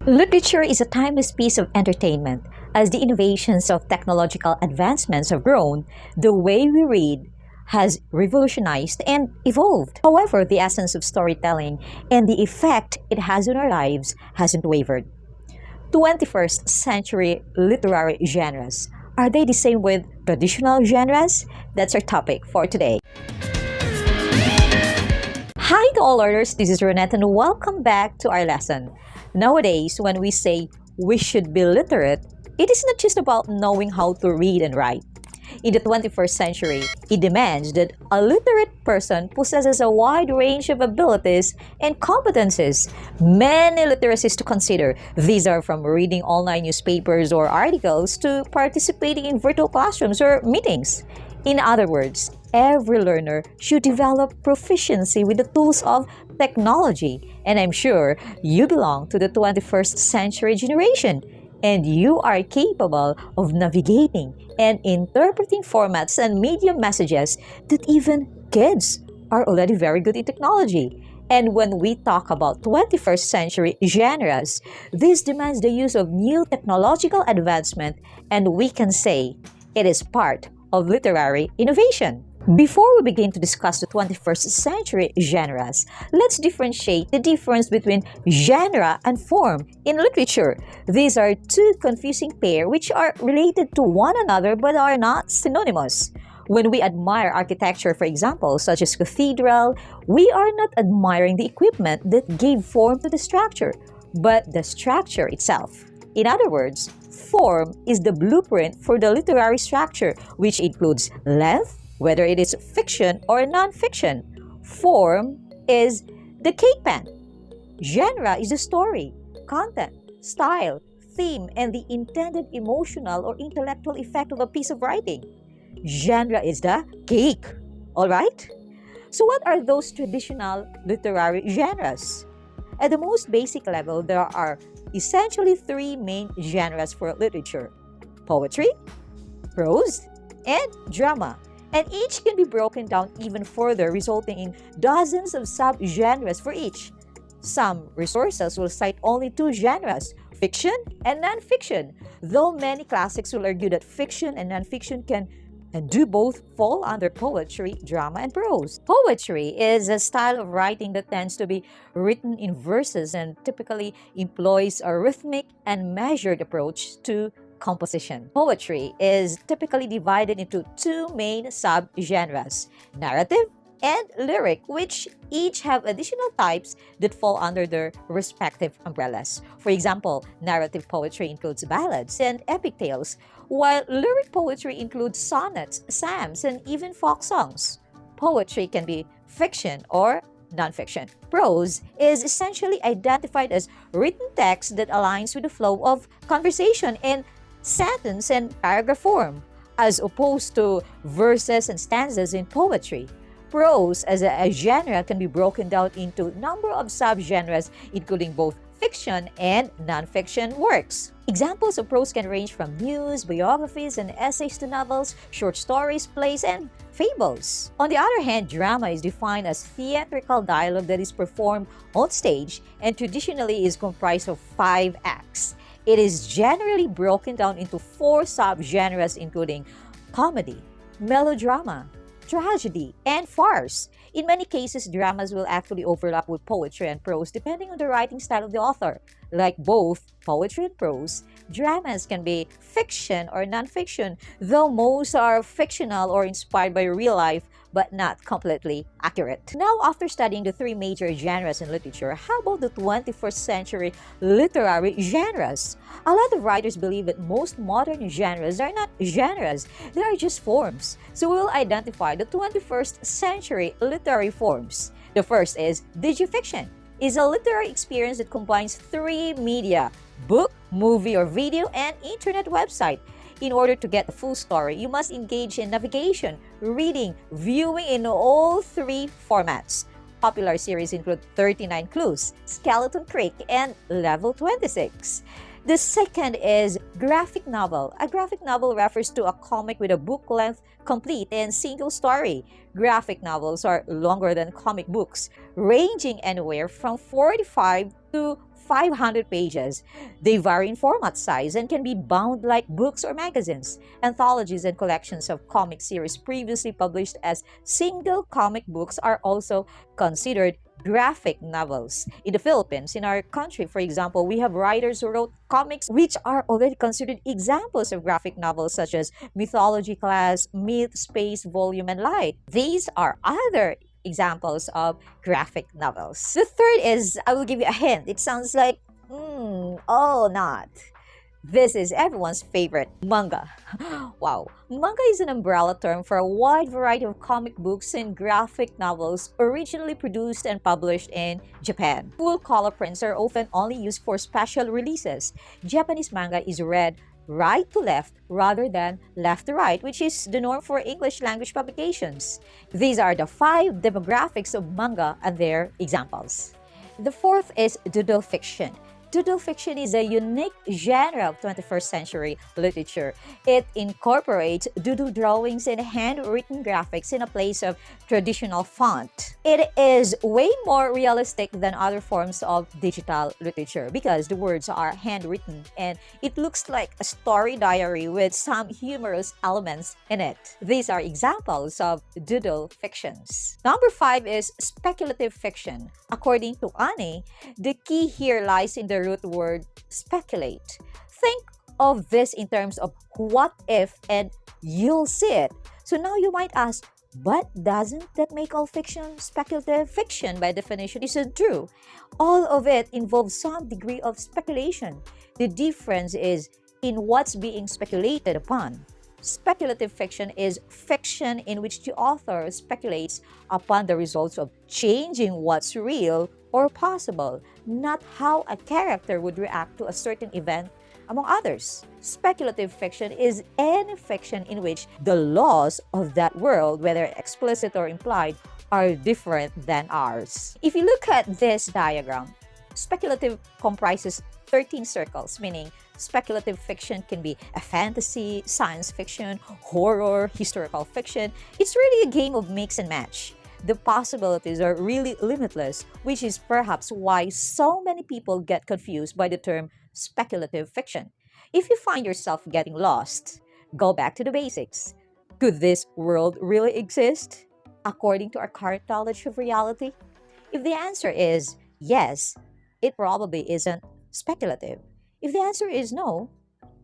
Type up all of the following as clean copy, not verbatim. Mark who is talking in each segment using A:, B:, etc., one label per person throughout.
A: Literature is a timeless piece of entertainment. As the innovations of technological advancements have grown, the way we read has revolutionized and evolved. However, the essence of storytelling and the effect it has on our lives hasn't wavered. 21st century literary genres. Are they the same with traditional genres? That's our topic for today. Hi to all learners, this is Renette and welcome back to our lesson. Nowadays, when we say we should be literate, it is not just about knowing how to read and write. In the 21st century, it demands that a literate person possesses a wide range of abilities and competences. Many literacies to consider. These are from reading online newspapers or articles to participating in virtual classrooms or meetings. In other words, every learner should develop proficiency with the tools of technology. And I'm sure you belong to the 21st century generation. And you are capable of navigating and interpreting formats and media messages that even kids are already very good in technology. And when we talk about 21st century genres, this demands the use of new technological advancement, and we can say it is part of literary innovation. Before we begin to discuss the 21st century genres, let's differentiate the difference between genre and form in literature. These are two confusing pairs which are related to one another but are not synonymous. When we admire architecture, for example, such as cathedral, we are not admiring the equipment that gave form to the structure, but the structure itself. In other words, form is the blueprint for the literary structure, which includes length, whether it is fiction or non-fiction. Form is the cake pan. Genre is the story, content, style, theme, and the intended emotional or intellectual effect of a piece of writing. Genre is the cake. Alright? So what are those traditional literary genres? At the most basic level, there are essentially three main genres for literature: poetry, prose, and drama. And each can be broken down even further, resulting in dozens of subgenres for each. Some resources will cite only two genres, fiction and non-fiction, though many classics will argue that fiction and non-fiction can and do both fall under poetry, drama, and prose. Poetry is a style of writing that tends to be written in verses and typically employs a rhythmic and measured approach to composition. Poetry is typically divided into two main subgenres, narrative and lyric, which each have additional types that fall under their respective umbrellas. For example, narrative poetry includes ballads and epic tales, while lyric poetry includes sonnets, psalms, and even folk songs. Poetry can be fiction or nonfiction. Prose is essentially identified as written text that aligns with the flow of conversation in sentence and paragraph form, as opposed to verses and stanzas in poetry. Prose as a genre can be broken down into a number of subgenres, including both fiction and non-fiction works. Examples of prose can range from news, biographies, and essays to novels, short stories, plays, and fables. On the other hand, drama is defined as theatrical dialogue that is performed on stage and traditionally is comprised of 5 acts. It is generally broken down into 4 subgenres, including comedy, melodrama, tragedy, and farce. In many cases, dramas will actually overlap with poetry and prose depending on the writing style of the author. Like both poetry and prose, dramas can be fiction or non-fiction, though most are fictional or inspired by real life, but not completely accurate. Now, after studying the 3 major genres in literature, how about the 21st century literary genres? A lot of writers believe that most modern genres are not genres, they are just forms. So we will identify the 21st century literary forms. The first is digi-fiction. Is a literary experience that combines 3 media: book, movie or video, and internet website. In order to get the full story, you must engage in navigation, reading, viewing in all 3 formats. Popular series include 39 Clues, Skeleton Creek, and Level 26. The second is graphic novel. A graphic novel refers to a comic with a book-length, complete, and single story. Graphic novels are longer than comic books, ranging anywhere from 45 to 500 pages. They vary in format size and can be bound like books or magazines. Anthologies and collections of comic series previously published as single comic books are also considered graphic novels. In the Philippines, in our country, for example, we have writers who wrote comics which are already considered examples of graphic novels such as Mythology Class, Myth, Space, Volume, and Light. These are other examples of graphic novels. The third is, I will give you a hint. It sounds like, not. This is everyone's favorite, manga. Wow. Manga is an umbrella term for a wide variety of comic books and graphic novels originally produced and published in Japan. Full color prints are often only used for special releases. Japanese manga is read right to left rather than left to right, which is the norm for English language publications. These are the 5 demographics of manga and their examples. The fourth is doodle fiction. Doodle fiction is a unique genre of 21st century literature. It incorporates doodle drawings and handwritten graphics in a place of traditional font. It is way more realistic than other forms of digital literature because the words are handwritten and it looks like a story diary with some humorous elements in it. These are examples of doodle fictions. Number 5 is speculative fiction. According to Annie, the key here lies in the root word speculate. Think of this in terms of what if and you'll see it. So now you might ask, but doesn't that make all fiction speculative? Fiction by definition isn't true. All of it involves some degree of speculation. The difference is in what's being speculated upon. Speculative fiction is fiction in which the author speculates upon the results of changing what's real or possible, not how a character would react to a certain event, among others. Speculative fiction is any fiction in which the laws of that world, whether explicit or implied, are different than ours. If you look at this diagram, speculative comprises 13 circles, meaning speculative fiction can be a fantasy, science fiction, horror, historical fiction. It's really a game of mix and match. The possibilities are really limitless, which is perhaps why so many people get confused by the term speculative fiction. If you find yourself getting lost, go back to the basics. Could this world really exist according to our current knowledge of reality? If the answer is yes, it probably isn't speculative. If the answer is no,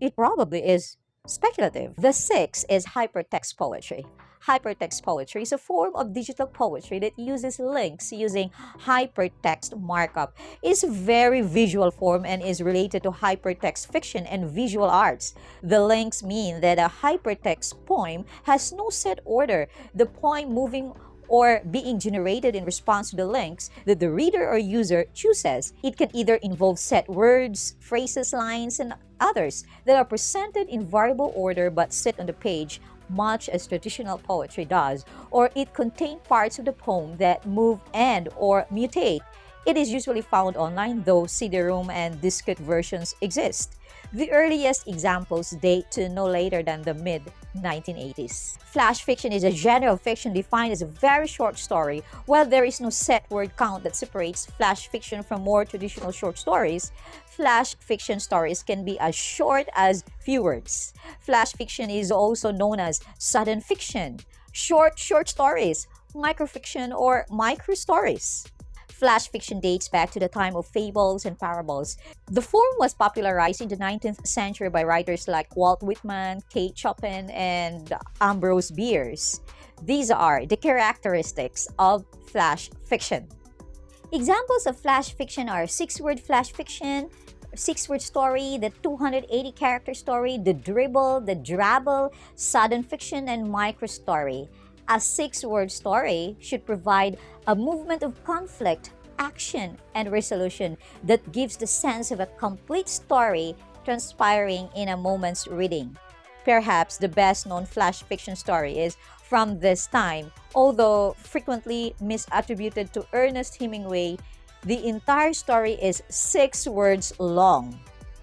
A: it probably is speculative. The sixth is hypertext poetry. Hypertext poetry is a form of digital poetry that uses links using hypertext markup. It's a very visual form and is related to hypertext fiction and visual arts. The links mean that a hypertext poem has no set order. The poem moving or being generated in response to the links that the reader or user chooses. It can either involve set words, phrases, lines, and others that are presented in variable order but sit on the page, much as traditional poetry does, or it contains parts of the poem that move and or mutate. It is usually found online, though CD-ROM and diskette versions exist. The earliest examples date to no later than the mid-1980s. Flash fiction is a genre of fiction defined as a very short story. While there is no set word count that separates flash fiction from more traditional short stories, flash fiction stories can be as short as few words. Flash fiction is also known as sudden fiction, short stories, microfiction, or micro stories. Flash fiction dates back to the time of fables and parables. The form was popularized in the 19th century by writers like Walt Whitman, Kate Chopin, and Ambrose Bierce. These are the characteristics of flash fiction. Examples of flash fiction are six-word flash fiction, six-word story, the 280-character story, the dribble, the drabble, sudden fiction, and micro story. A six-word story should provide a movement of conflict, action, and resolution that gives the sense of a complete story transpiring in a moment's reading. Perhaps the best-known flash fiction story is from this time, although frequently misattributed to Ernest Hemingway. The entire story is 6 words long.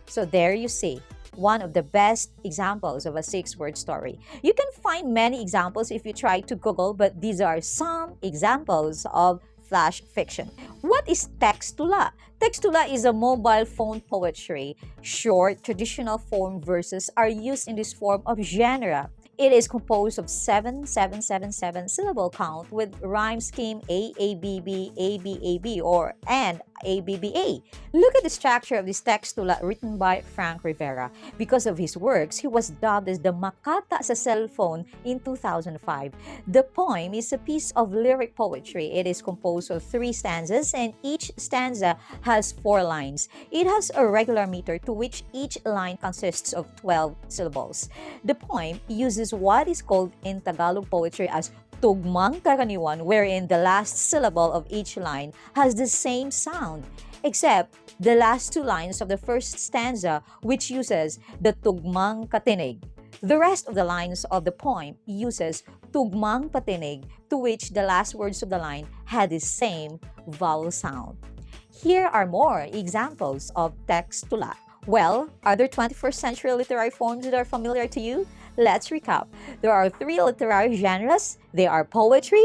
A: So there you see one of the best examples of a 6-word story. You can find many examples if you try to Google, but these are some examples of flash fiction. What is Textula? Textula is a mobile phone poetry. Short, traditional form verses are used in this form of genre. It is composed of 7 syllable count with rhyme scheme AABB, ABAB, or and ABBA. Look at the structure of this textula written by Frank Rivera. Because of his works, he was dubbed as the Makata sa cellphone in 2005. The poem is a piece of lyric poetry. It is composed of 3 stanzas and each stanza has 4 lines. It has a regular meter to which each line consists of 12 syllables. The poem uses what is called in Tagalog poetry as tugmang karaniwan, wherein the last syllable of each line has the same sound, except the last 2 lines of the first stanza, which uses the tugmang katinig. The rest of the lines of the poem uses tugmang patinig, to which the last words of the line had the same vowel sound. Here are more examples of textula. Well, are there 21st century literary forms that are familiar to you? Let's recap. There are 3 literary genres. They are poetry,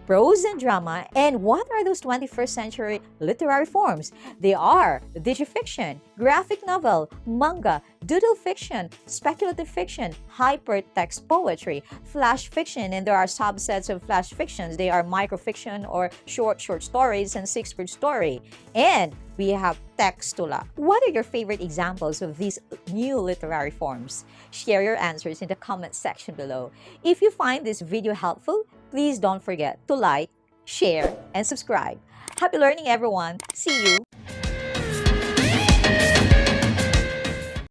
A: prose, and drama. And what are those 21st century literary forms? They are digi-fiction, graphic novel, manga, doodle fiction, speculative fiction, hypertext poetry, flash fiction, and there are subsets of flash fictions. They are microfiction or short stories and 6-word story. And we have textula. What are your favorite examples of these new literary forms? Share your answers in the comment section below. If you find this video helpful, please don't forget to like, share, and subscribe. Happy learning, everyone. See you